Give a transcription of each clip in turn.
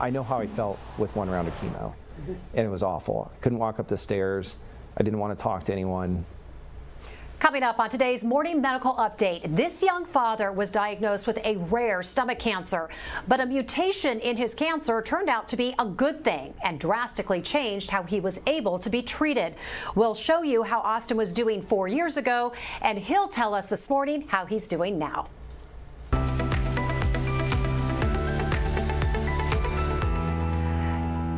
I know how I felt with one round of chemo, and it was awful. I couldn't walk up the stairs. I didn't want to talk to anyone. Coming up on today's Morning Medical Update, this young father was diagnosed with a rare stomach cancer, but a mutation in his cancer turned out to be a good thing and drastically changed how he was able to be treated. We'll show you how Austin was doing 4 years ago, and he'll tell us this morning how he's doing now.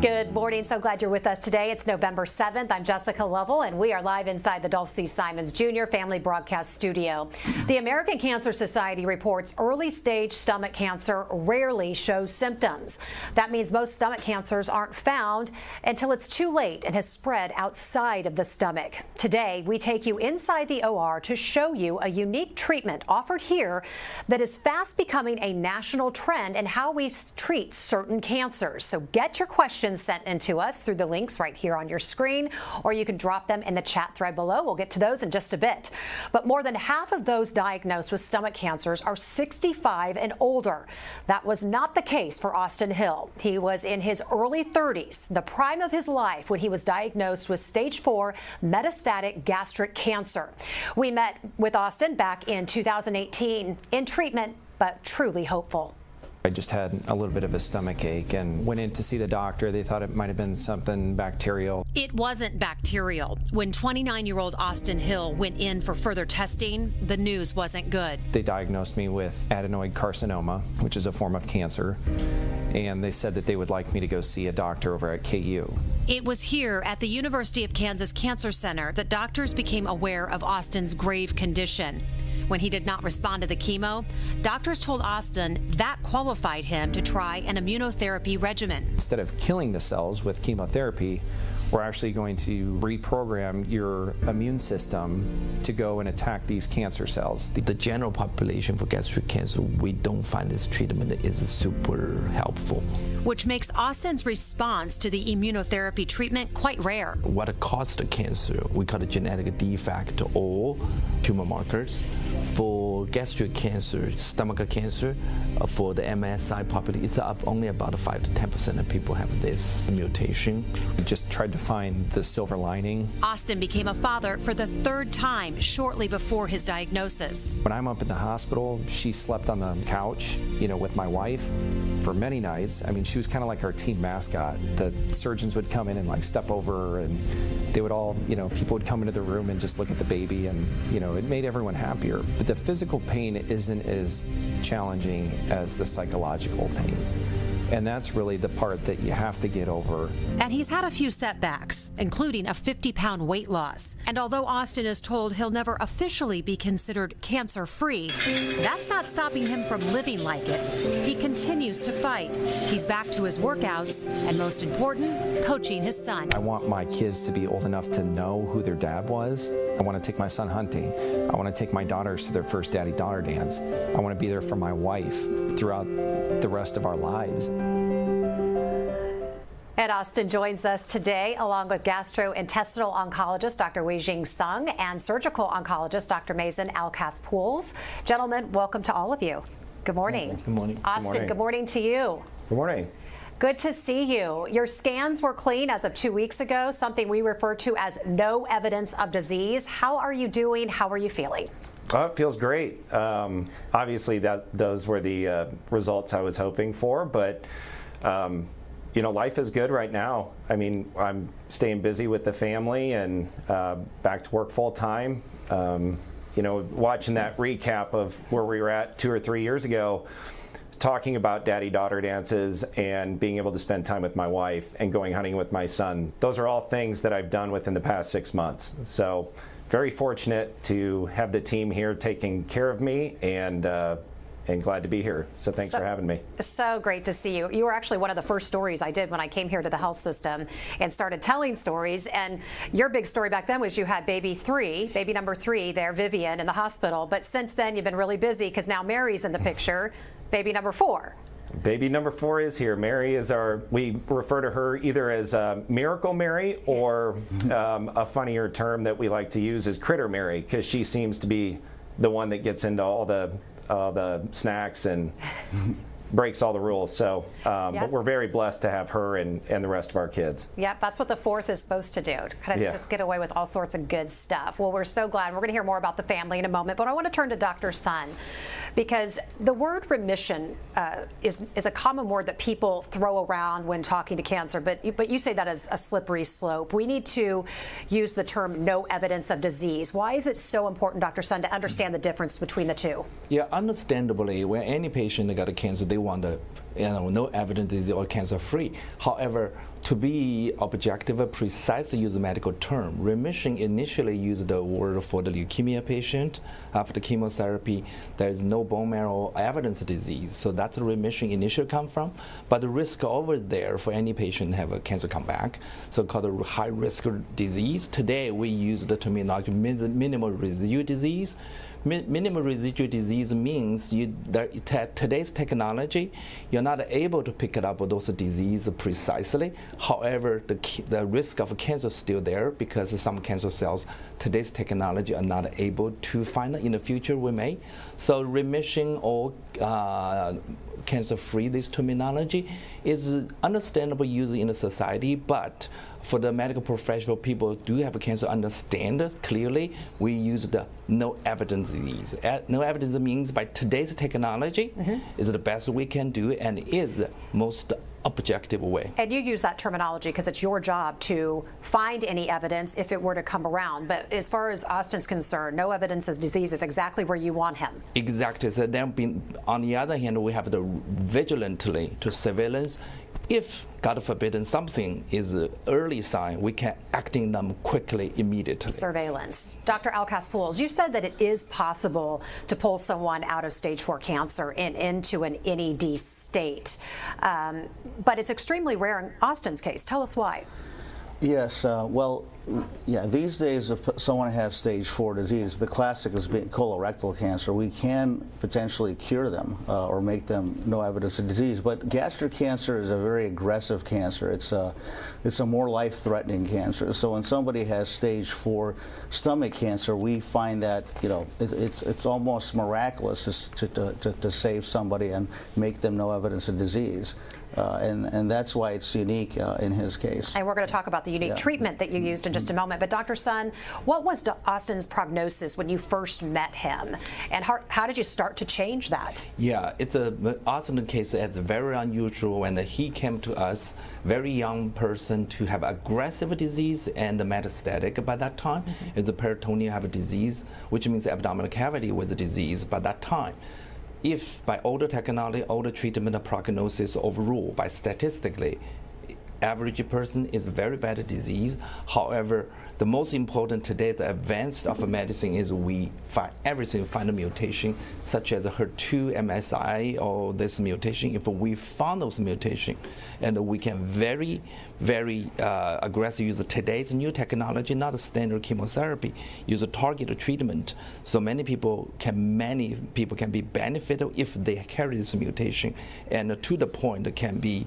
Good morning. So glad you're with us today. It's November 7th. I'm Jessica Lovell, and we are live inside the Dolph C. Simons Jr. Family Broadcast Studio. The American Cancer Society reports early-stage stomach cancer rarely shows symptoms. That means most stomach cancers aren't found until it's too late and has spread outside of the stomach. Today, we take you inside the OR to show you a unique treatment offered here that is fast becoming a national trend in how we treat certain cancers. So get your questions sent in to us through the links right here on your screen, or you can drop them in the chat thread below. We'll get to those in just a bit. But more than half of those diagnosed with stomach cancers are 65 and older. That was not the case for Austin Hill. He was in his early 30s, the prime of his life, when he was diagnosed with stage 4 metastatic gastric cancer. We met with Austin back in 2018 in treatment, but truly hopeful. I just had a little bit of a stomach ache and went in to see the doctor. They thought it might have been something bacterial. It wasn't bacterial. When 29-year-old Austin Hill went in for further testing, the news wasn't good. They diagnosed me with adenoid carcinoma, which is a form of cancer, and they said that they would like me to go see a doctor over at KU. It was here at the University of Kansas Cancer Center that doctors became aware of Austin's grave condition. When he did not respond to the chemo, doctors told Austin that qualified him to try an immunotherapy regimen. Instead of killing the cells with chemotherapy, we're actually going to reprogram your immune system to go and attack these cancer cells. The general population for gastric cancer, we don't find this treatment is super helpful. Which makes Austin's response to the immunotherapy treatment quite rare. What caused the cancer, we call it genetic defect or tumor markers. For gastric cancer, stomach cancer, for the MSI population, it's only about 5 to 10% of people have this mutation. We just tried to find the silver lining. Austin became a father for the 3rd time shortly before his diagnosis. When I'm up in the hospital, she slept on the couch, with my wife for many nights. I mean, she was kind of like our team mascot. The surgeons would come in and step over her, and they would all, people would come into the room and just look at the baby, and, it made everyone happier. But the physical pain isn't as challenging as the psychological pain. And that's really the part that you have to get over. And he's had a few setbacks, including a 50-pound weight loss. And although Austin is told he'll never officially be considered cancer-free, that's not stopping him from living like it. He continues to fight. He's back to his workouts, and most important, coaching his son. I want my kids to be old enough to know who their dad was. I want to take my son hunting. I want to take my daughters to their first daddy-daughter dance. I want to be there for my wife throughout the rest of our lives. Ed Austin joins us today along with gastrointestinal oncologist Dr. Weijing Sung and surgical oncologist Dr. Mazen Al-Kaspools. Gentlemen, welcome to all of you. Good morning. Good morning. Austin, good morning to you. Good morning. Good to see you. Your scans were clean as of 2 weeks ago, something we refer to as no evidence of disease. How are you doing? How are you feeling? Oh, it feels great. Obviously, those were the results I was hoping for, but life is good right now. I mean, I'm staying busy with the family and back to work full time. Watching that recap of where we were at 2 or 3 years ago, talking about daddy-daughter dances and being able to spend time with my wife and going hunting with my son. Those are all things that I've done within the past 6 months. So very fortunate to have the team here taking care of me, and glad to be here. So thanks for having me. So great to see you. You were actually one of the first stories I did when I came here to the health system and started telling stories. And your big story back then was you had baby number 3 there, Vivian, in the hospital. But since then, you've been really busy because now Mary's in the picture, baby number 4. Baby number 4 is here. Mary is we refer to her either as Miracle Mary or a funnier term that we like to use is Critter Mary, because she seems to be the one that gets into all the snacks and breaks all the rules. So, but we're very blessed to have her and the rest of our kids. Yep, that's what the fourth is supposed to do, to kind of just get away with all sorts of good stuff. Well, we're so glad. We're going to hear more about the family in a moment, but I want to turn to Dr. Sun, because the word remission is a common word that people throw around when talking to cancer, but you say that as a slippery slope. We need to use the term no evidence of disease. Why is it so important, Dr. Sun, to understand the difference between the two? Yeah, understandably, when any patient got a cancer, they want to, no evidence disease or cancer-free. However, to be objective, precise, use a medical term. Remission initially used the word for the leukemia patient. After chemotherapy, there is no bone marrow evidence of disease. So that's the remission initially come from. But the risk over there for any patient have a cancer come back, so called a high risk disease. Today we use the terminology minimal residual disease. Minimal residual disease means today's technology, you're not able to pick it up those diseases precisely. However, the risk of cancer is still there because some cancer cells, today's technology are not able to find it. In the future we may. So remission or cancer-free, this terminology is understandable used in the society, but for the medical professional, people do have a cancer, understand clearly, we use the no evidence disease. No evidence means by today's technology is the best we can do and is the most objective way. And you use that terminology because it's your job to find any evidence if it were to come around. But as far as Austin's concerned, no evidence of disease is exactly where you want him. Exactly. So then, on the other hand, we have the vigilantly to surveillance. If, God forbid, something is an early sign, we can act in them quickly, immediately. Surveillance. Dr. Alkass-Pouls, you said that it is possible to pull someone out of stage 4 cancer and into an NED state, but it's extremely rare in Austin's case. Tell us why. Yes, well, yeah, these days if someone has stage 4 disease, the classic is being colorectal cancer. We can potentially cure them or make them no evidence of disease, but gastric cancer is a very aggressive cancer. It's a more life-threatening cancer. So when somebody has stage 4 stomach cancer, we find that, you know, it's almost miraculous to save somebody and make them no evidence of disease. And that's why it's unique in his case. And we're going to talk about the unique treatment that you used in just a moment. But Dr. Sun, what was Austin's prognosis when you first met him? And how did you start to change that? Yeah, Austin's case is very unusual when he came to us, very young person to have aggressive disease and metastatic by that time. Is the peritoneum have a disease, which means the abdominal cavity was a disease by that time. If by older technology, older treatment, the prognosis overruled by statistically, average person is very bad disease. However, the most important today, the advance of medicine is we find everything, find a mutation such as HER2, MSI, or this mutation. If we found those mutation, and we can very aggressive use today's new technology, not a standard chemotherapy, use a targeted treatment. So many people can be benefited if they carry this mutation, and to the point can be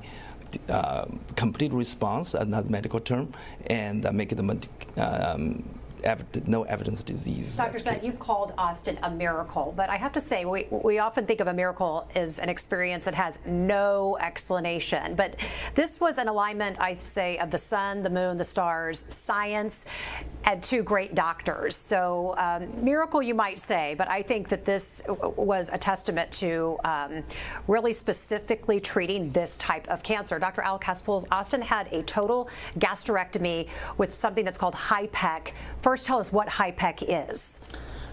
complete response, another medical term, and make them no evidence disease. Dr. Sun, you called Austin a miracle, but I have to say we often think of a miracle as an experience that has no explanation. But this was an alignment, I say, of the sun, the moon, the stars, science, and two great doctors. So miracle, you might say, but I think that this was a testament to really specifically treating this type of cancer. Dr. Alkass-Pouls, Austin had a total gastrectomy with something that's called HIPEC. First, tell us what HIPEC is.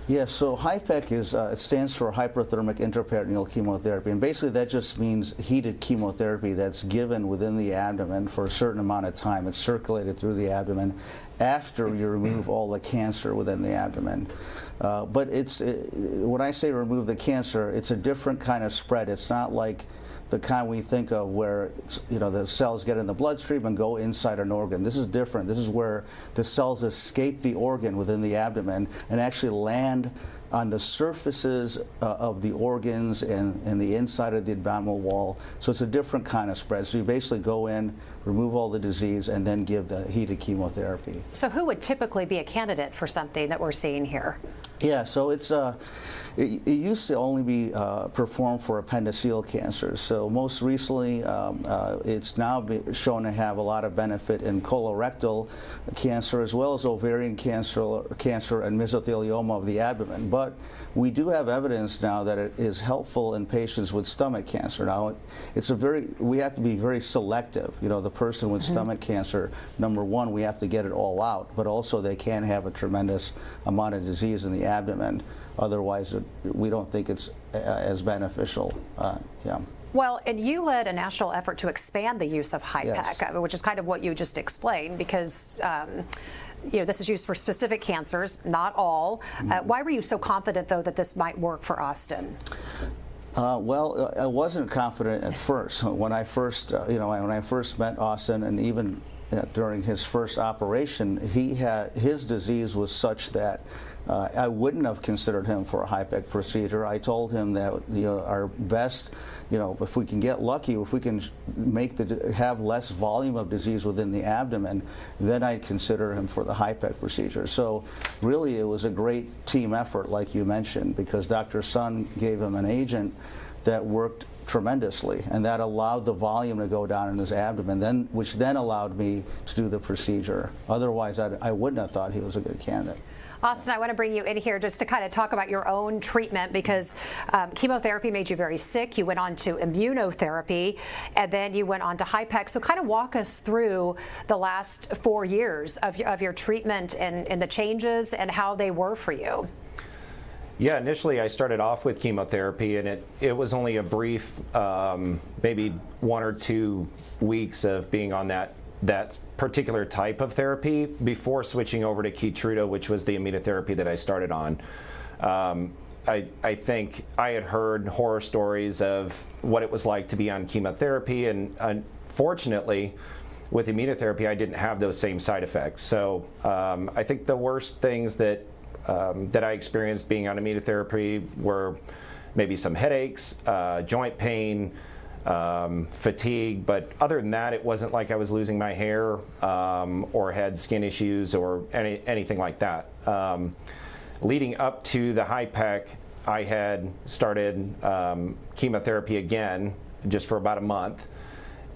Yeah, so HIPEC is, it stands for hyperthermic intraperitoneal chemotherapy, and basically that just means heated chemotherapy that's given within the abdomen for a certain amount of time. It's circulated through the abdomen after you remove all the cancer within the abdomen. But when I say remove the cancer, it's a different kind of spread. It's not like the kind we think of where, you know, the cells get in the bloodstream and go inside an organ. This is different. This is where the cells escape the organ within the abdomen and actually land on the surfaces of the organs and the inside of the abdominal wall. So it's a different kind of spread. So you basically go in, remove all the disease, and then give the heated chemotherapy. So who would typically be a candidate for something that we're seeing here? Yeah, so it used to only be performed for appendiceal cancers. So most recently, it's now shown to have a lot of benefit in colorectal cancer as well as ovarian cancer and mesothelioma of the abdomen. But we do have evidence now that it is helpful in patients with stomach cancer. Now, we have to be very selective. You know, the person with stomach cancer, number one, we have to get it all out, but also they can have a tremendous amount of disease in the abdomen. Otherwise, we don't think it's as beneficial. Yeah. Well, and you led a national effort to expand the use of HIPEC, Yes. which is kind of what you just explained, because you know, this is used for specific cancers, not all. Why were you so confident, though, that this might work for Austin? Well, I wasn't confident at first. When I first, when I first met Austin, and even during his first operation, his disease was such that I wouldn't have considered him for a HIPEC procedure. I told him that our best, if we can get lucky, if we can have less volume of disease within the abdomen, then I'd consider him for the HIPEC procedure. So really, it was a great team effort, like you mentioned, because Dr. Sun gave him an agent that worked tremendously, and that allowed the volume to go down in his abdomen, which then allowed me to do the procedure. Otherwise, I wouldn't have thought he was a good candidate. Austin, I want to bring you in here just to kind of talk about your own treatment, because chemotherapy made you very sick. You went on to immunotherapy, and then you went on to HIPEC. So kind of walk us through the last 4 years of your treatment and the changes and how they were for you. Yeah, initially I started off with chemotherapy, and it was only a brief, maybe 1 or 2 weeks of being on that particular type of therapy before switching over to Keytruda, which was the immunotherapy that I started on. I think I had heard horror stories of what it was like to be on chemotherapy, and unfortunately, with immunotherapy, I didn't have those same side effects. So I think the worst things that I experienced being on immunotherapy were maybe some headaches, joint pain, fatigue, but other than that, it wasn't like I was losing my hair or had skin issues or anything like that. Leading up to the HIPEC, I had started chemotherapy again just for about a month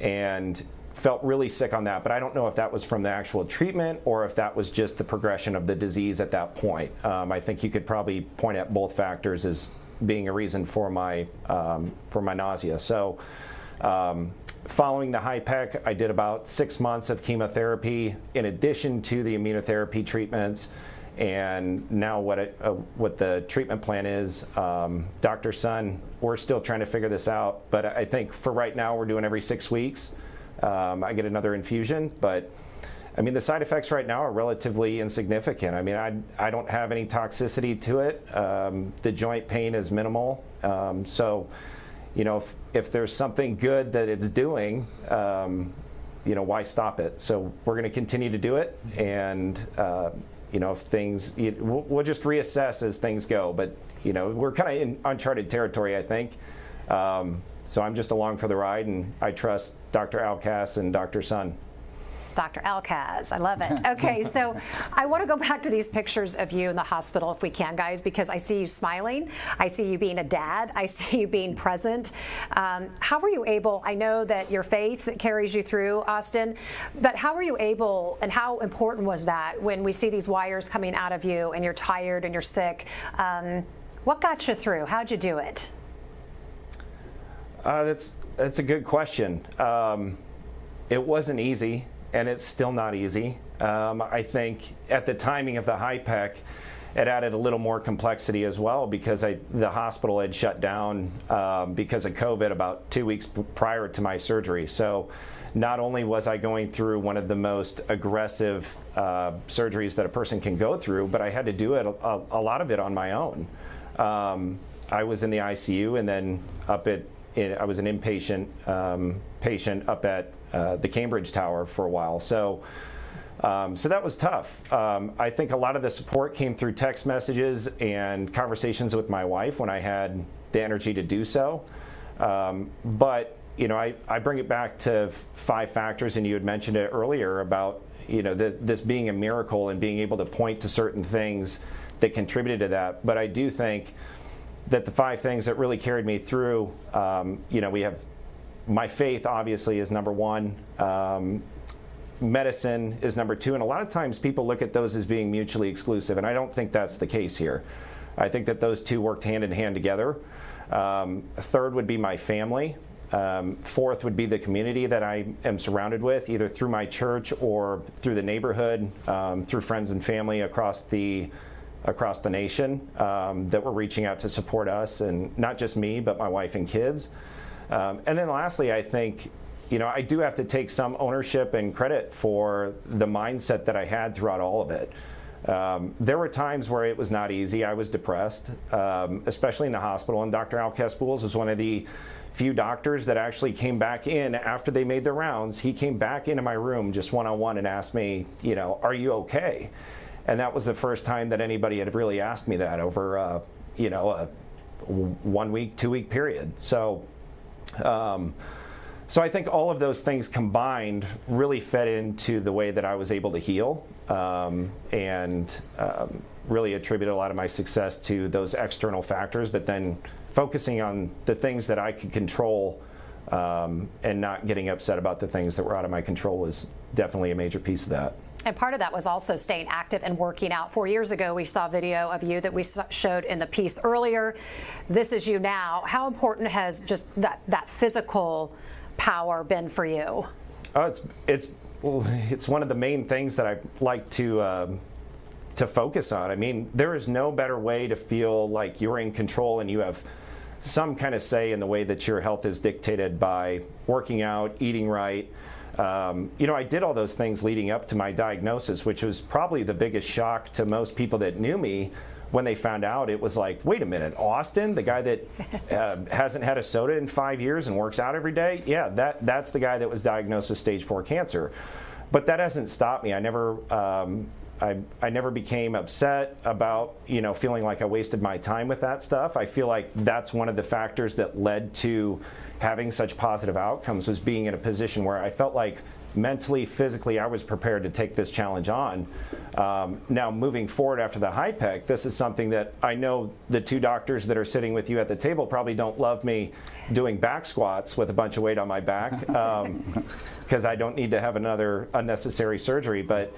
and felt really sick on that, but I don't know if that was from the actual treatment or if that was just the progression of the disease at that point. I think you could probably point at both factors as being a reason for my nausea. So following the HIPEC, I did about 6 months of chemotherapy in addition to the immunotherapy treatments. And now what the treatment plan is, Dr. Sun, we're still trying to figure this out, but I think for right now we're doing every 6 weeks. I get another infusion, but I mean, the side effects right now are relatively insignificant. I mean, I don't have any toxicity to it. The joint pain is minimal. So, if there's something good that it's doing, why stop it? So we're going to continue to do it, and if things, we'll just reassess as things go. But we're kind of in uncharted territory, I think. So I'm just along for the ride, and I trust Dr. Alkass and Dr. Sun. Dr. Alkass, I love it. Okay, so I want to go back to these pictures of you in the hospital, if we can, guys, because I see you smiling. I see you being a dad. I see you being present. How were you able, I know that your faith carries you through, Austin, but how were you able, and how important was that when we see these wires coming out of you and you're tired and you're sick? What got you through? How'd you do it? That's a good question. It wasn't easy, and it's still not easy. I think at the timing of the HIPEC, it added a little more complexity as well, because the hospital had shut down because of COVID about 2 weeks prior to my surgery. So not only was I going through one of the most aggressive surgeries that a person can go through, but I had to do it a lot of it on my own. I was in the ICU, and then I was an inpatient patient up at the Cambridge Tower for a while. So that was tough. I think a lot of the support came through text messages and conversations with my wife when I had the energy to do so. But I bring it back to 5 factors, and you had mentioned it earlier about this being a miracle and being able to point to certain things that contributed to that. But I do think that the 5 things that really carried me through, we have my faith obviously is number 1. Medicine is number 2, and a lot of times people look at those as being mutually exclusive, and I don't think that's the case here. I think that those 2 worked hand in hand together. 3rd would be my family. 4th would be the community that I am surrounded with, either through my church or through the neighborhood, through friends and family across the nation that were reaching out to support us, and not just me, but my wife and kids. And then lastly, I think, I do have to take some ownership and credit for the mindset that I had throughout all of it. There were times where it was not easy. I was depressed, especially in the hospital. And Dr. Al Kespouls was one of the few doctors that actually came back in after they made their rounds. He came back into my room just one-on-one and asked me, are you okay? And that was the first time that anybody had really asked me that over, a 1 week, 2 week period. So I think all of those things combined really fed into the way that I was able to heal, and really attribute a lot of my success to those external factors, but then focusing on the things that I could control, and not getting upset about the things that were out of my control was definitely a major piece of that. And part of that was also staying active and working out. 4 years ago, we saw video of you that we showed in the piece earlier. This is you now. How important has just that physical power been for you? Oh, it's one of the main things that I like to focus on. I mean, there is no better way to feel like you're in control and you have some kind of say in the way that your health is dictated by working out, eating right. I did all those things leading up to my diagnosis, which was probably the biggest shock to most people that knew me when they found out. It was like, wait a minute, Austin, the guy that hasn't had a soda in 5 years and works out every day? Yeah, that's the guy that was diagnosed with stage 4 cancer. But that hasn't stopped me. I never became upset about, feeling like I wasted my time with that stuff. I feel like that's one of the factors that led to having such positive outcomes, was being in a position where I felt like mentally, physically, I was prepared to take this challenge on. Now, moving forward after the HIPEC, this is something that I know the 2 doctors that are sitting with you at the table probably don't love me doing back squats with a bunch of weight on my back, because I don't need to have another unnecessary surgery. But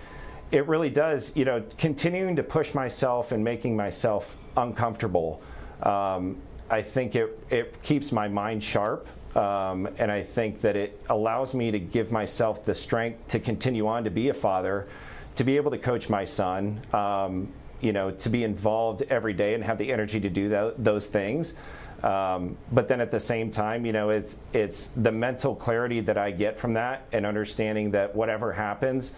it really does, continuing to push myself and making myself uncomfortable. I think it keeps my mind sharp, and I think that it allows me to give myself the strength to continue on to be a father, to be able to coach my son, to be involved every day and have the energy to do those things. But then at the same time, it's the mental clarity that I get from that, and understanding that whatever happens,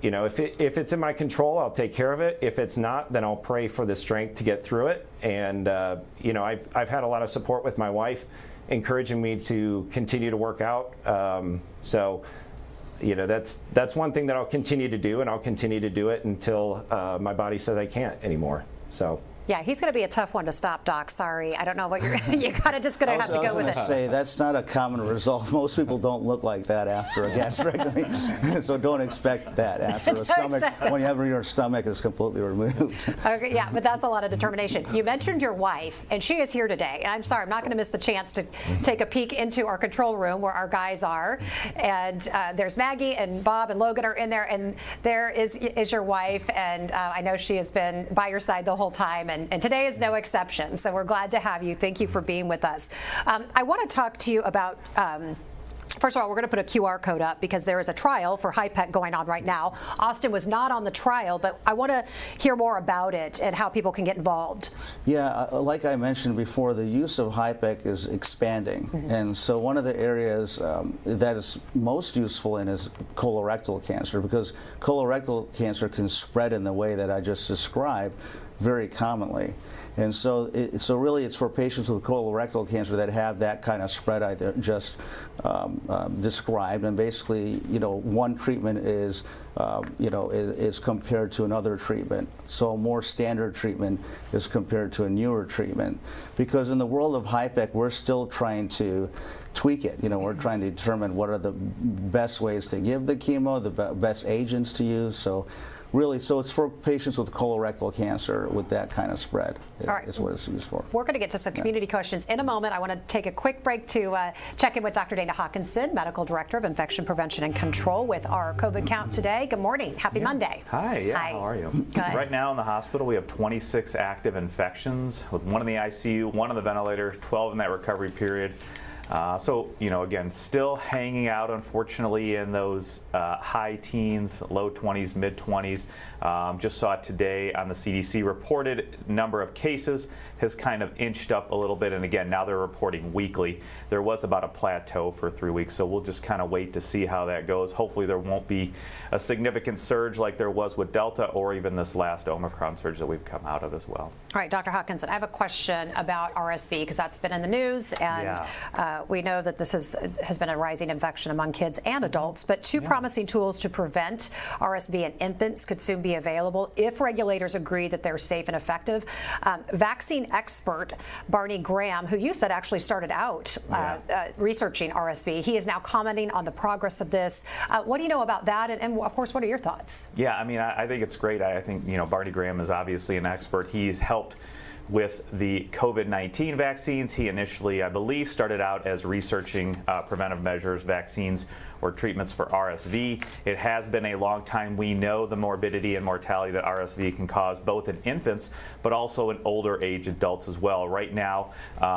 if it's in my control, I'll take care of it. If it's not, then I'll pray for the strength to get through it. And I've had a lot of support with my wife, encouraging me to continue to work out. That's one thing that I'll continue to do, and I'll continue to do it until my body says I can't anymore. So. Yeah, he's going to be a tough one to stop, Doc. Sorry, I don't know what you're kind of just going to have to go with it. I was going to say, that's not a common result. Most people don't look like that after a gastrectomy, so don't expect that after a stomach, whenever your stomach is completely removed. Okay, yeah, but that's a lot of determination. You mentioned your wife, and she is here today. And I'm sorry, I'm not going to miss the chance to take a peek into our control room where our guys are. And there's Maggie and Bob and Logan are in there, and there is your wife, and I know she has been by your side the whole time. And today is no exception. So we're glad to have you. Thank you for being with us. I want to talk to you about, first of all, we're going to put a QR code up because there is a trial for HIPEC going on right now. Austin was not on the trial, but I want to hear more about it and how people can get involved. Yeah, like I mentioned before, the use of HIPEC is expanding. And so one of the areas that is most useful in is colorectal cancer, because colorectal cancer can spread in the way that I just described very commonly. And so really it's for patients with colorectal cancer that have that kind of spread I just described. And basically, one treatment is compared to another treatment. So a more standard treatment is compared to a newer treatment. Because in the world of HIPEC, we're still trying to tweak it. We're trying to determine what are the best ways to give the chemo, the best agents to use. So really, so it's for patients with colorectal cancer with that kind of spread. All right. Is what it's used for. We're going to get to some community questions in a moment. I want to take a quick break to check in with Dr. Dana Hawkinson, Medical Director of Infection Prevention and Control, with our COVID count today. Good morning. Happy Monday. Hi, Hi. how are you? Good. Right now in the hospital, we have 26 active infections, with 1 in the ICU, 1 on the ventilator, 12 in that recovery period. So, again, still hanging out, unfortunately, in those high teens, low 20s, mid 20s. Just saw today on the CDC reported number of cases has kind of inched up a little bit. And again, now they're reporting weekly. There was about a plateau for 3 weeks. So we'll just kind of wait to see how that goes. Hopefully there won't be a significant surge like there was with Delta or even this last Omicron surge that we've come out of as well. All right, Dr. Hawkinson, I have a question about RSV because that's been in the news, and we know that this has been a rising infection among kids and adults, but two promising tools to prevent RSV in infants could soon be available if regulators agree that they're safe and effective. Vaccine expert Barney Graham, who you said actually started out researching RSV, he is now commenting on the progress of this. What do you know about that? And of course, what are your thoughts? Yeah, I mean, I think it's great. I think, Barney Graham is obviously an expert. He's helped with the COVID-19 vaccines. He initially, I believe, started out as researching preventive measures, vaccines, or treatments for RSV. It has been a long time. We know the morbidity and mortality that RSV can cause, both in infants, but also in older age adults as well. Right now,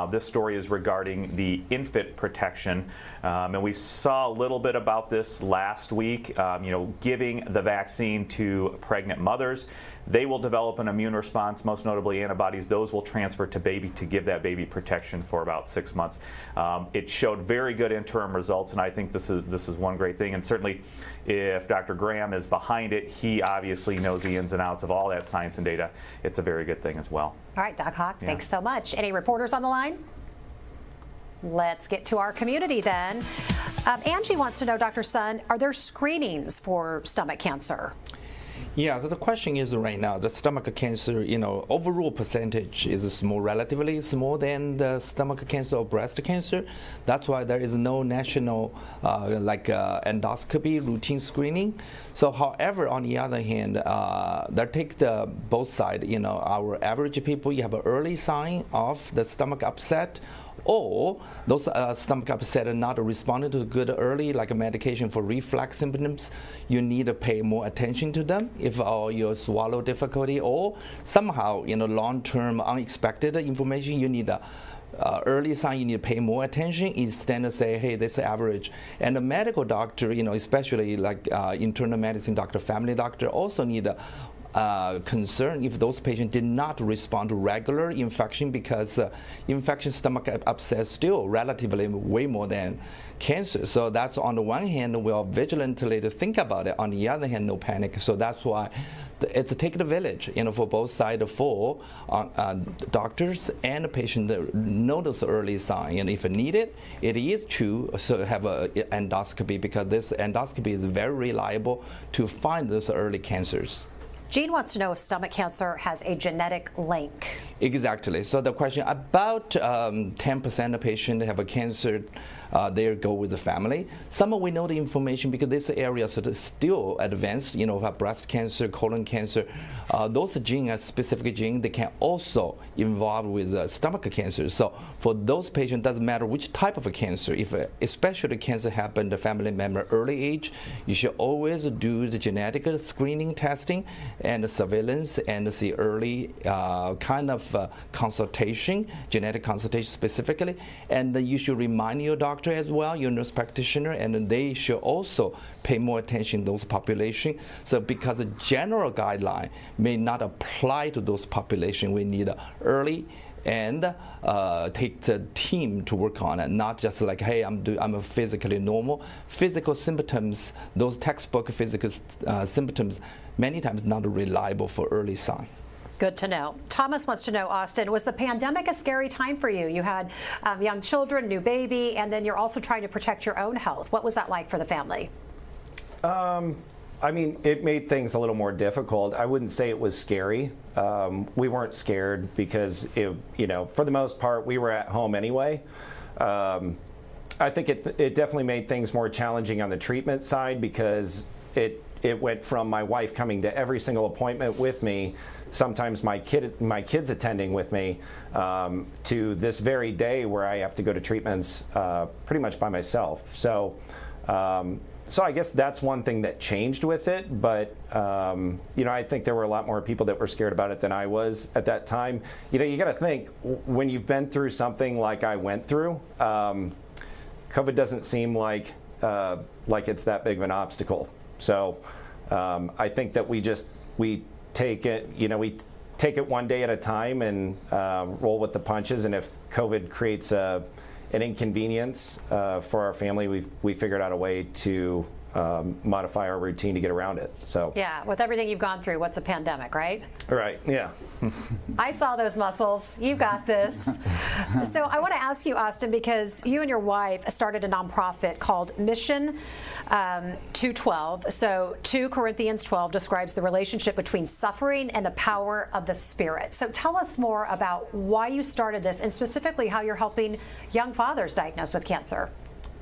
this story is regarding the infant protection. And we saw a little bit about this last week, giving the vaccine to pregnant mothers. They will develop an immune response, most notably antibodies. Those will transfer to baby to give that baby protection for about 6 months. It showed very good interim results, and I think this is one great thing. And certainly, if Dr. Graham is behind it, he obviously knows the ins and outs of all that science and data. It's a very good thing as well. All right, Doc Hawk, thanks so much. Any reporters on the line? Let's get to our community then. Angie wants to know, Dr. Sun, are there screenings for stomach cancer? Yeah, so the question is right now, the stomach cancer, overall percentage is small, relatively small than the stomach cancer or breast cancer. That's why there is no national endoscopy routine screening. So however, on the other hand, they take the both sides, our average people, you have an early sign of the stomach upset, or those stomach upset are not responding to good early, like a medication for reflux symptoms, you need to pay more attention to them if you swallow difficulty, or somehow, long-term unexpected information, you need early sign, you need to pay more attention instead of say, hey, this is average. And the medical doctor, especially like internal medicine doctor, family doctor, also need concern if those patients did not respond to regular infection, because infection stomach upset still relatively way more than cancer. So that's on the one hand, we are vigilantly to think about it. On the other hand, no panic. So that's why it's a take the village, for both sides, for doctors and the patient to notice early sign. And if needed, it is to have an endoscopy, because this endoscopy is very reliable to find those early cancers. Jean wants to know if stomach cancer has a genetic link. Exactly. So the question, about 10% of patients have a cancer, they go with the family. Some we know the information because this area is still advanced, breast cancer, colon cancer. Those genes are specific genes, they can also involve with stomach cancer. So for those patients, doesn't matter which type of a cancer, if especially cancer happened to family member early age, you should always do the genetic screening testing and the surveillance and see early kind of consultation, genetic consultation specifically. And you should remind your doctor as well, your nurse practitioner, and they should also pay more attention to those population. So because the general guideline may not apply to those population, we need early and take the team to work on it, not just like, hey, I'm physically normal. Physical symptoms, those textbook physical symptoms, many times not reliable for early sign. Good to know. Thomas wants to know, Austin, was the pandemic a scary time for you? You had young children, new baby, and then you're also trying to protect your own health. What was that like for the family? I mean, it made things a little more difficult. I wouldn't say it was scary. We weren't scared because, for the most part, we were at home anyway. I think it definitely made things more challenging on the treatment side because it it went from my wife coming to every single appointment with me, sometimes my kids attending with me, to this very day where I have to go to treatments pretty much by myself. So I guess that's one thing that changed with it, but I think there were a lot more people that were scared about it than I was at that time. You got to think, when you've been through something like I went through, COVID doesn't seem like it's that big of an obstacle. So I think that we take it, we take it one day at a time and roll with the punches. And if COVID creates an inconvenience for our family, we figured out a way to modify our routine to get around it. So yeah, with everything you've gone through, what's a pandemic, right? Right. Yeah. I saw those muscles. You got this. So I want to ask you, Austin, because you and your wife started a nonprofit called Mission 212. So 2 Corinthians 12 describes the relationship between suffering and the power of the Spirit. So tell us more about why you started this and specifically how you're helping young fathers diagnosed with cancer.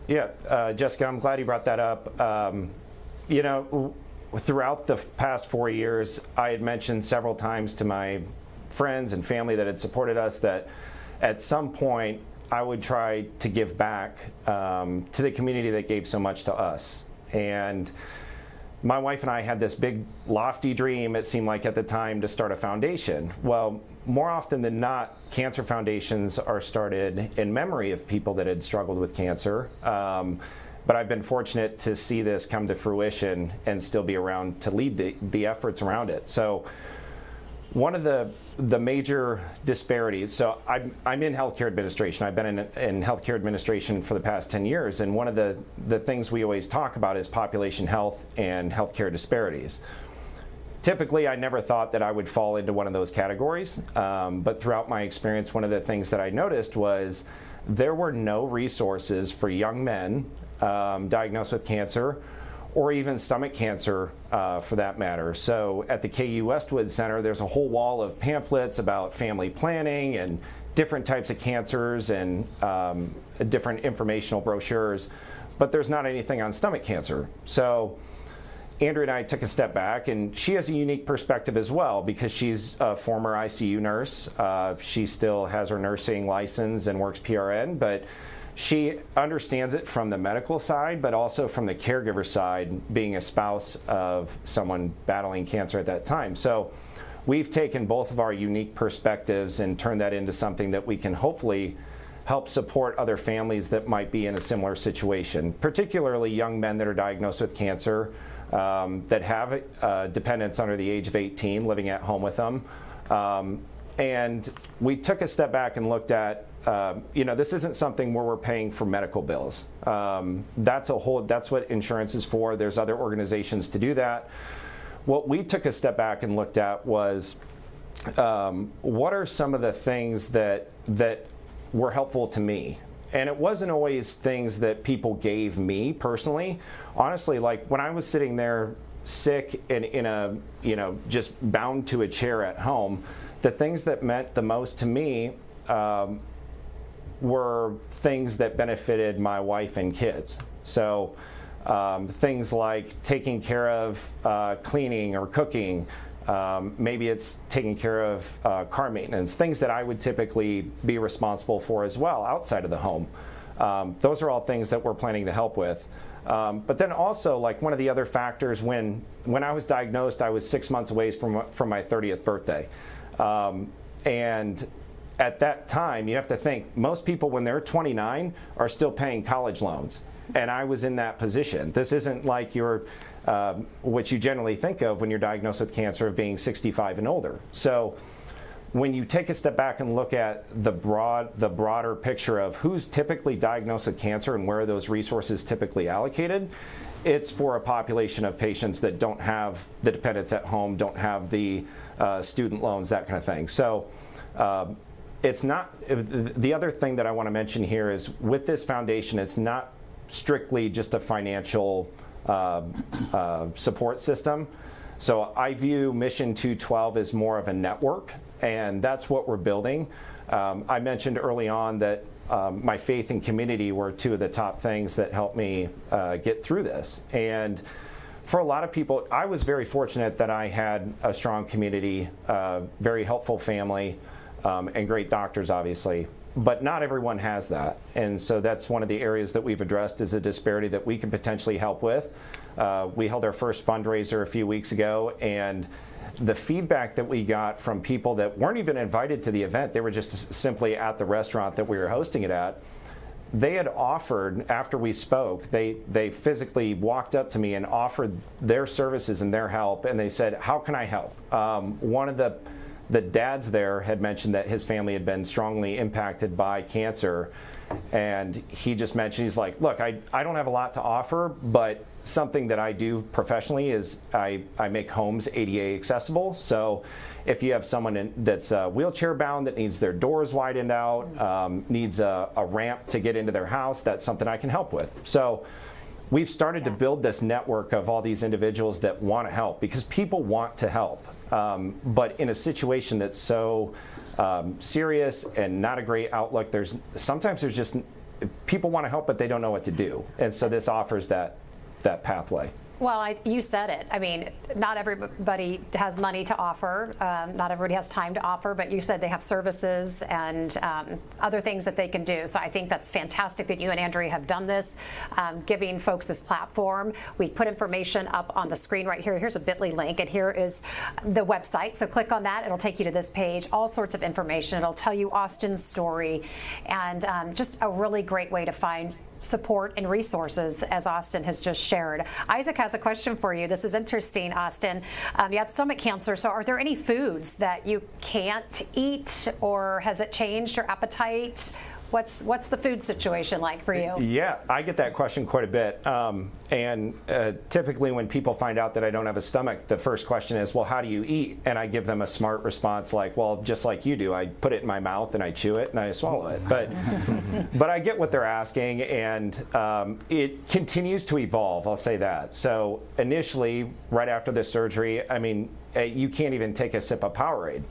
Yeah, Jessica, I'm glad you brought that up. Throughout the past 4 years, I had mentioned several times to my friends and family that had supported us that at some point I would try to give back to the community that gave so much to us. And my wife and I had this big lofty dream, it seemed like at the time, to start a foundation. Well, more often than not, cancer foundations are started in memory of people that had struggled with cancer. But I've been fortunate to see this come to fruition and still be around to lead the efforts around it. So one of the major disparities, so I'm in healthcare administration. I've been in healthcare administration for the past 10 years, and one of the things we always talk about is population health and healthcare disparities. Typically, I never thought that I would fall into one of those categories, but throughout my experience, one of the things that I noticed was there were no resources for young men diagnosed with cancer, or even stomach cancer for that matter. So at the KU Westwood Center, there's a whole wall of pamphlets about family planning and different types of cancers and different informational brochures, but there's not anything on stomach cancer. So Andrea and I took a step back, and she has a unique perspective as well because she's a former ICU nurse. She still has her nursing license and works PRN, but she understands it from the medical side, but also from the caregiver side, being a spouse of someone battling cancer at that time. So we've taken both of our unique perspectives and turned that into something that we can hopefully help support other families that might be in a similar situation, particularly young men that are diagnosed with cancer, that have dependents under the age of 18 living at home with them. And we took a step back and looked at, this isn't something where we're paying for medical bills. That's what insurance is for. There's other organizations to do that. What we took a step back and looked at was, what are some of the things that were helpful to me? And it wasn't always things that people gave me personally. Honestly, like when I was sitting there sick and in a, just bound to a chair at home, the things that meant the most to me were things that benefited my wife and kids. So things like taking care of cleaning or cooking. Maybe it's taking care of car maintenance, things that I would typically be responsible for as well outside of the home. Those are all things that we're planning to help with. But then also, like one of the other factors, when I was diagnosed, I was 6 months away from my 30th birthday. And at that time, you have to think, most people when they're 29 are still paying college loans. And I was in that position. This isn't like what you generally think of when you're diagnosed with cancer of being 65 and older. So when you take a step back and look at the broader picture of who's typically diagnosed with cancer and where are those resources typically allocated, it's for a population of patients that don't have the dependents at home, don't have the student loans, that kind of thing. So it's not, the other thing that I want to mention here is with this foundation, it's not strictly just a financial support system. So I view Mission 212 as more of a network, and that's what we're building. I mentioned early on that my faith and community were two of the top things that helped me get through this. And for a lot of people, I was very fortunate that I had a strong community, very helpful family, and great doctors, obviously. But not everyone has that. And so that's one of the areas that we've addressed, is a disparity that we can potentially help with. We held our first fundraiser a few weeks ago, and the feedback that we got from people that weren't even invited to the event, they were just simply at the restaurant that we were hosting it at, they had offered, after we spoke, they physically walked up to me and offered their services and their help, and they said, how can I help? One of the dads there had mentioned that his family had been strongly impacted by cancer, and he just mentioned, he's like, look, I don't have a lot to offer, but something that I do professionally is I make homes ADA accessible. So if you have someone that's wheelchair bound, that needs their doors widened out, needs a ramp to get into their house, that's something I can help with. So we've started to build this network of all these individuals that want to help, because people want to help. But in a situation that's so serious and not a great outlook, sometimes there's just, people want to help, but they don't know what to do. And so this offers that pathway. Well, you said it. I mean, not everybody has money to offer. Not everybody has time to offer, but you said they have services and other things that they can do. So I think that's fantastic that you and Andrea have done this, giving folks this platform. We put information up on the screen right here. Here's a bit.ly link, and here is the website. So click on that. It'll take you to this page, all sorts of information. It'll tell you Austin's story, and just a really great way to find support and resources, as Austin has just shared. Isaac has a question for you. This is interesting, Austin. You had stomach cancer, so are there any foods that you can't eat, or has it changed your appetite? What's the food situation like for you? Yeah, I get that question quite a bit. And typically when people find out that I don't have a stomach, the first question is, well, how do you eat? And I give them a smart response like, well, just like you do. I put it in my mouth and I chew it and I swallow it. But I get what they're asking, and it continues to evolve, I'll say that. So initially, right after the surgery, I mean, you can't even take a sip of Powerade.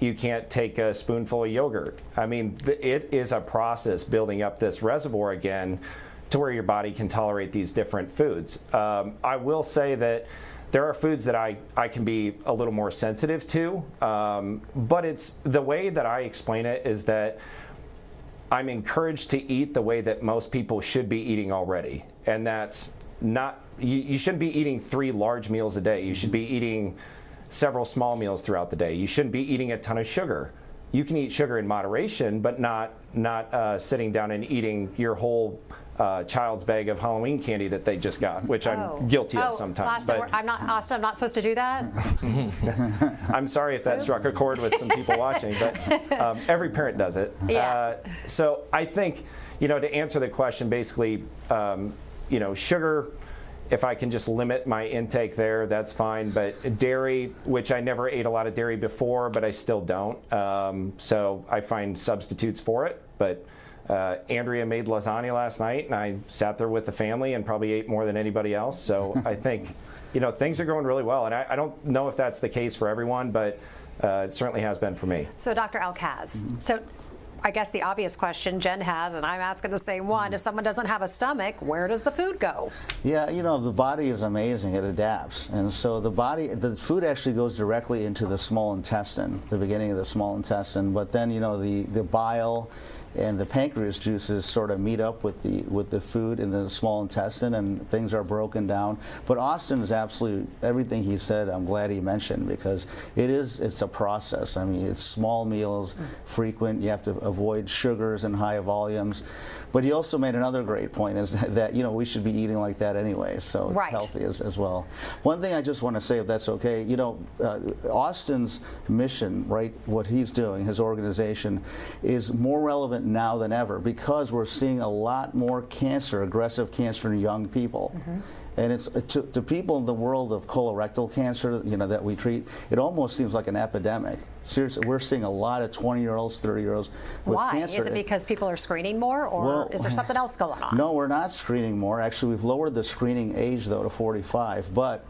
You can't take a spoonful of yogurt. I mean, it is a process building up this reservoir again to where your body can tolerate these different foods. I will say that there are foods that I can be a little more sensitive to, but it's the way that I explain it is that I'm encouraged to eat the way that most people should be eating already. And that's not, you shouldn't be eating 3 large meals a day. You should be eating several small meals throughout the day. You shouldn't be eating a ton of sugar. You can eat sugar in moderation, but not sitting down and eating your whole child's bag of Halloween candy that they just got, which I'm guilty of sometimes. Austin, I'm not supposed to do that? I'm sorry if that struck a chord with some people watching, but every parent does it. Yeah. So I think, to answer the question, basically, sugar, if I can just limit my intake there, that's fine. But dairy, which I never ate a lot of dairy before, but I still don't. So I find substitutes for it. But Andrea made lasagna last night, and I sat there with the family and probably ate more than anybody else. So I think, things are going really well. And I don't know if that's the case for everyone, but it certainly has been for me. So Dr. Elkaz, so I guess the obvious question Jen has, and I'm asking the same one, if someone doesn't have a stomach, where does the food go? Yeah, the body is amazing. It adapts. And so the food actually goes directly into the small intestine, the beginning of the small intestine. But then, the bile and the pancreas juices sort of meet up with the food in the small intestine, and things are broken down. But Austin is absolutely, everything he said, I'm glad he mentioned, because it's a process. I mean, it's small meals, frequent. You have to avoid sugars and high volumes. But he also made another great point, is that we should be eating like that anyway, so it's healthy as well. One thing I just want to say, if that's okay, Austin's mission, right, what he's doing, his organization, is more relevant now than ever, because we're seeing a lot more cancer, aggressive cancer in young people. And it's to people in the world of colorectal cancer, that we treat, it almost seems like an epidemic. Seriously, we're seeing a lot of 20-year-olds, 30-year-olds with Why? cancer. Is it because people are screening more, or Well, is there something else going on? No, we're not screening more. Actually, we've lowered the screening age, though, to 45. But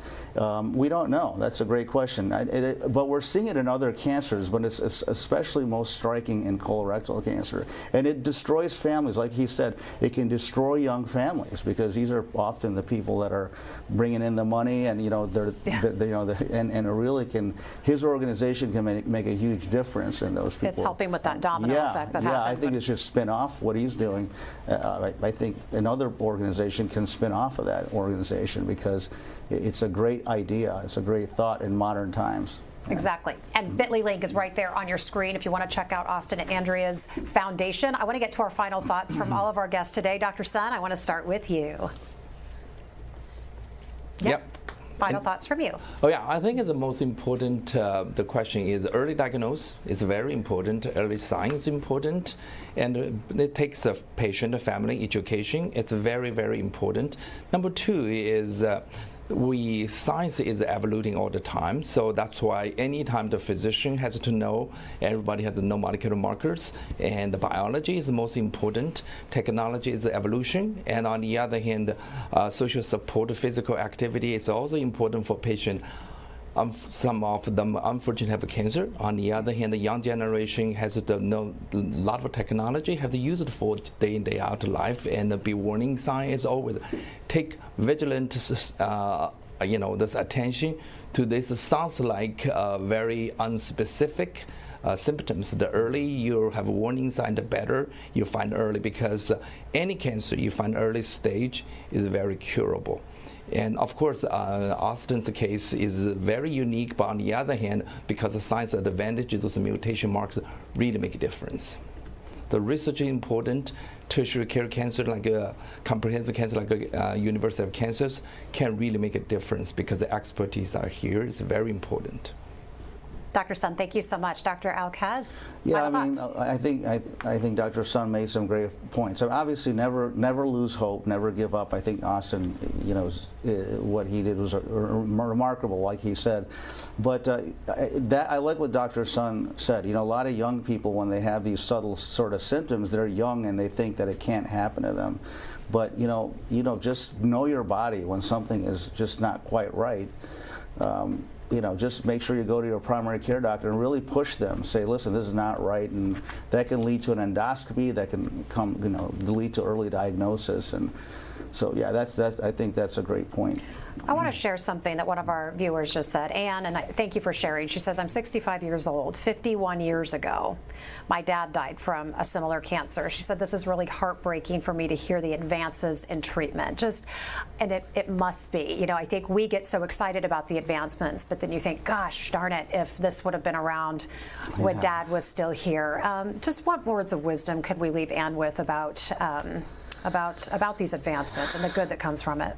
we don't know. That's a great question. But we're seeing it in other cancers, but it's especially most striking in colorectal cancer. And it destroys families. Like he said, it can destroy young families because these are often the people that are bringing in the money, and and it really can. His organization can make a huge difference in those people. It's helping with that domino effect that happens. Yeah, I think it should spin off what he's doing. I think another organization can spin off of that organization because it's a great idea. It's a great thought in modern times. Exactly. And Bitly link is right there on your screen if you want to check out Austin and Andrea's foundation. I want to get to our final thoughts from all of our guests today. Dr. Sun, I want to start with you. Yep. Final thoughts from you. Oh yeah, I think it's the most important. The question is early diagnosis is very important. Early sign is important, and it takes a patient, a family education. It's very, very important. Number two is science is evolving all the time, so that's why anytime the physician has to know, everybody has to know molecular markers, and the biology is the most important. Technology is the evolution, and on the other hand, social support, physical activity is also important for patient. Some of them unfortunately have cancer. On the other hand, the young generation has to know a lot of technology, have to use it for day in, day out life, and be warning sign is always take vigilant, this attention to this. Sounds like very unspecific symptoms. The early you have a warning sign, the better you find early, because any cancer you find early stage is very curable. And of course, Austin's case is very unique, but on the other hand, because of science advantage, those mutation marks really make a difference. The research is important. Tertiary care cancer, like a comprehensive cancer, like a University of Cancers, can really make a difference because the expertise are here. It's very important. Dr. Sun, thank you so much. Dr. Alkaz, Yeah, final I mean, thoughts? I think Dr. Sun made some great points. Obviously, never lose hope, never give up. I think Austin, what he did was remarkable, like he said. But I like what Dr. Sun said. A lot of young people, when they have these subtle sort of symptoms, they're young and they think that it can't happen to them. But just know your body when something is just not quite right. Just make sure you go to your primary care doctor and really push them. Say, listen, this is not right, and that can lead to an endoscopy. That can lead to early diagnosis. And so, yeah, I think that's a great point. I want to share something that one of our viewers just said. Anne, and thank you for sharing. She says, I'm 65 years old. 51 years ago, my dad died from a similar cancer. She said, this is really heartbreaking for me to hear the advances in treatment. And it must be. I think we get so excited about the advancements, but then you think, gosh, darn it, if this would have been around when Dad was still here. Just what words of wisdom could we leave Anne with about these advancements and the good that comes from it?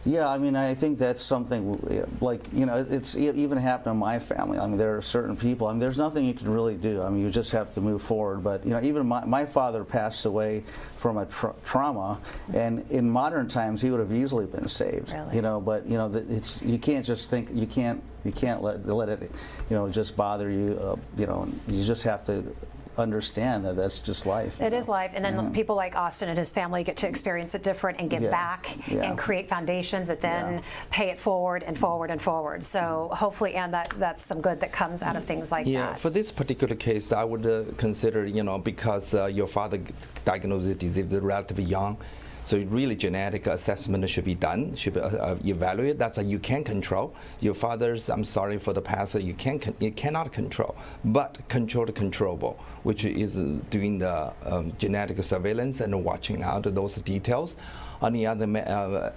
Yeah, I mean, I think that's something it's even happened in my family. I mean, there are certain people. I mean, there's nothing you can really do. I mean, you just have to move forward. But even my father passed away from a trauma, and in modern times he would have easily been saved. Really? But you can't just think you can't let it just bother you. You just have to understand that that's just life. It is life, and then people like Austin and his family get to experience it different and give back and create foundations that then pay it forward and forward and forward. So hopefully, and that's some good that comes out of things like that. For this particular case, I would consider, because your father diagnosed the disease relatively young, so really genetic assessment should be done, should be evaluated. That's what you can control. Your father's, I'm sorry for the past, you cannot control, but control the controllable, which is doing the genetic surveillance and watching out those details. On the other,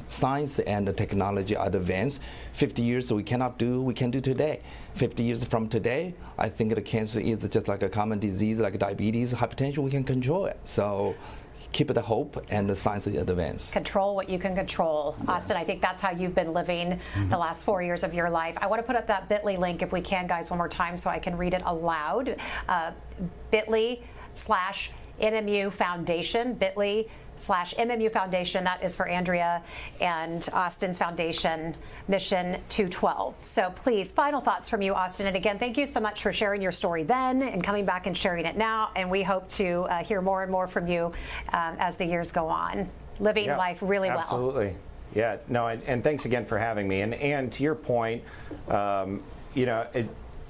science and the technology are advanced. 50 years we can do today. 50 years from today, I think the cancer is just like a common disease, like diabetes, hypertension, we can control it. So keep the hope and the science advance. Control what you can control. Austin, I think that's how you've been living the last 4 years of your life. I want to put up that Bitly link if we can, guys, one more time so I can read it aloud. Bitly/ MMU Foundation, bit.ly/MMU Foundation. That is for Andrea and Austin's foundation, Mission 212. So please, final thoughts from you, Austin. And again, thank you so much for sharing your story then and coming back and sharing it now. And we hope to hear more and more from you as the years go on. Living life really well. Absolutely. Yeah, no, and thanks again for having me. And to your point,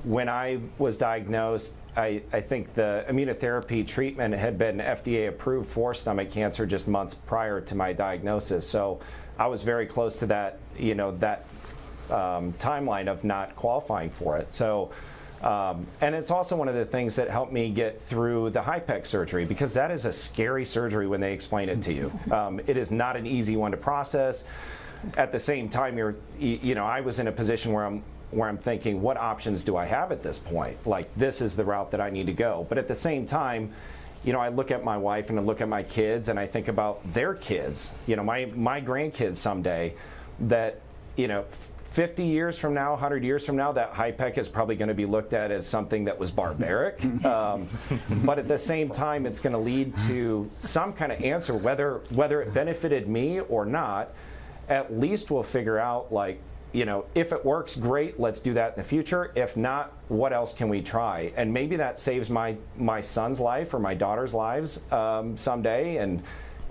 when I was diagnosed, I think the immunotherapy treatment had been FDA approved for stomach cancer just months prior to my diagnosis. So I was very close to that, timeline of not qualifying for it. So, and it's also one of the things that helped me get through the HIPEC surgery, because that is a scary surgery when they explain it to you. It is not an easy one to process. At the same time, I was in a position where I'm thinking, what options do I have at this point? Like, this is the route that I need to go. But at the same time, I look at my wife and I look at my kids and I think about their kids, my grandkids someday, that, 50 years from now, 100 years from now, that HIPEC is probably going to be looked at as something that was barbaric. But at the same time, it's going to lead to some kind of answer, whether it benefited me or not. At least we'll figure out, if it works, great, let's do that in the future. If not, what else can we try? And maybe that saves my son's life or my daughter's lives someday. And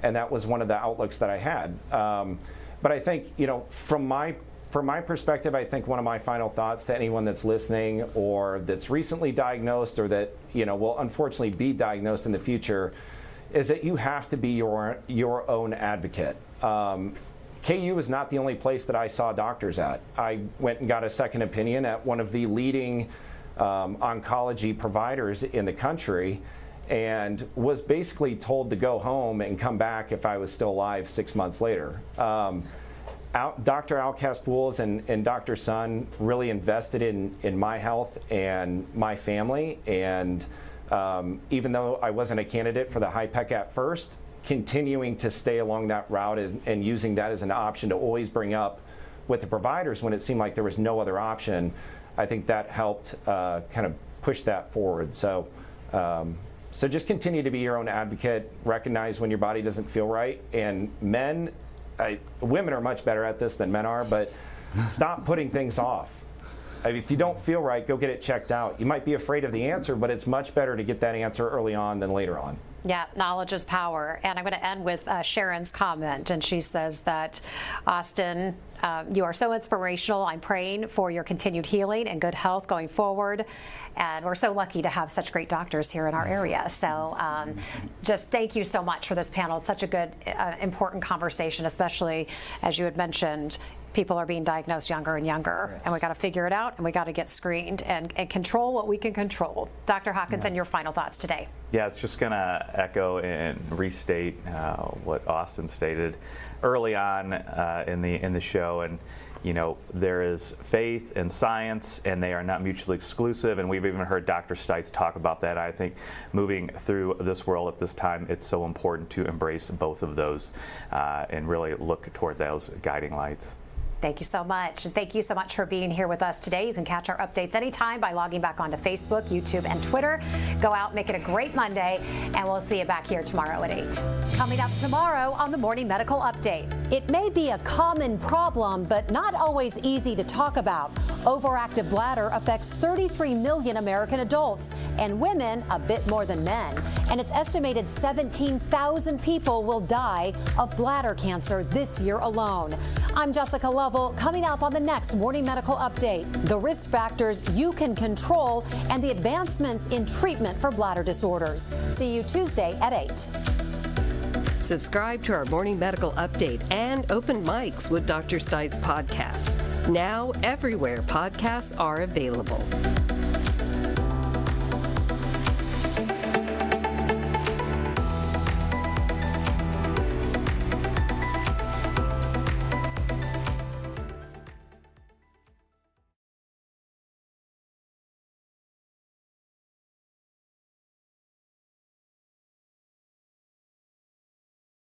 that was one of the outlooks that I had. But I think, from my perspective, I think one of my final thoughts to anyone that's listening or that's recently diagnosed or that, will unfortunately be diagnosed in the future is that you have to be your own advocate. KU is not the only place that I saw doctors at. I went and got a second opinion at one of the leading oncology providers in the country and was basically told to go home and come back if I was still alive 6 months later. Dr. Al-Kaspouls and Dr. Sun really invested in my health and my family, and even though I wasn't a candidate for the HIPEC at first, continuing to stay along that route and using that as an option to always bring up with the providers when it seemed like there was no other option, I think that helped kind of push that forward. So just continue to be your own advocate, recognize when your body doesn't feel right, and women are much better at this than men are, but stop putting things off. If you don't feel right, go get it checked out. You might be afraid of the answer, but it's much better to get that answer early on than later on. Yeah, knowledge is power. And I'm going to end with Sharon's comment. And she says that, Austin, you are so inspirational. I'm praying for your continued healing and good health going forward. And we're so lucky to have such great doctors here in our area. So just thank you so much for this panel. It's such a good, important conversation, especially as you had mentioned, people are being diagnosed younger and younger. Right. And we got to figure it out, and we got to get screened and control what we can control. Dr. Hawkinson, your final thoughts today. Yeah, it's just going to echo and restate what Austin stated early on in the show. And there is faith and science, and they are not mutually exclusive. And we've even heard Dr. Stites talk about that. I think moving through this world at this time, it's so important to embrace both of those and really look toward those guiding lights. Thank you so much. And thank you so much for being here with us today. You can catch our updates anytime by logging back onto Facebook, YouTube, and Twitter. Go out, make it a great Monday, and we'll see you back here tomorrow at 8. Coming up tomorrow on the Morning Medical Update. It may be a common problem, but not always easy to talk about. Overactive bladder affects 33 million American adults, and women a bit more than men. And it's estimated 17,000 people will die of bladder cancer this year alone. I'm Jessica Lovell. Coming up on the next Morning Medical Update, the risk factors you can control and the advancements in treatment for bladder disorders. See you Tuesday at 8. Subscribe to our Morning Medical Update and Open Mics with Dr. Stites podcasts. Now everywhere podcasts are available.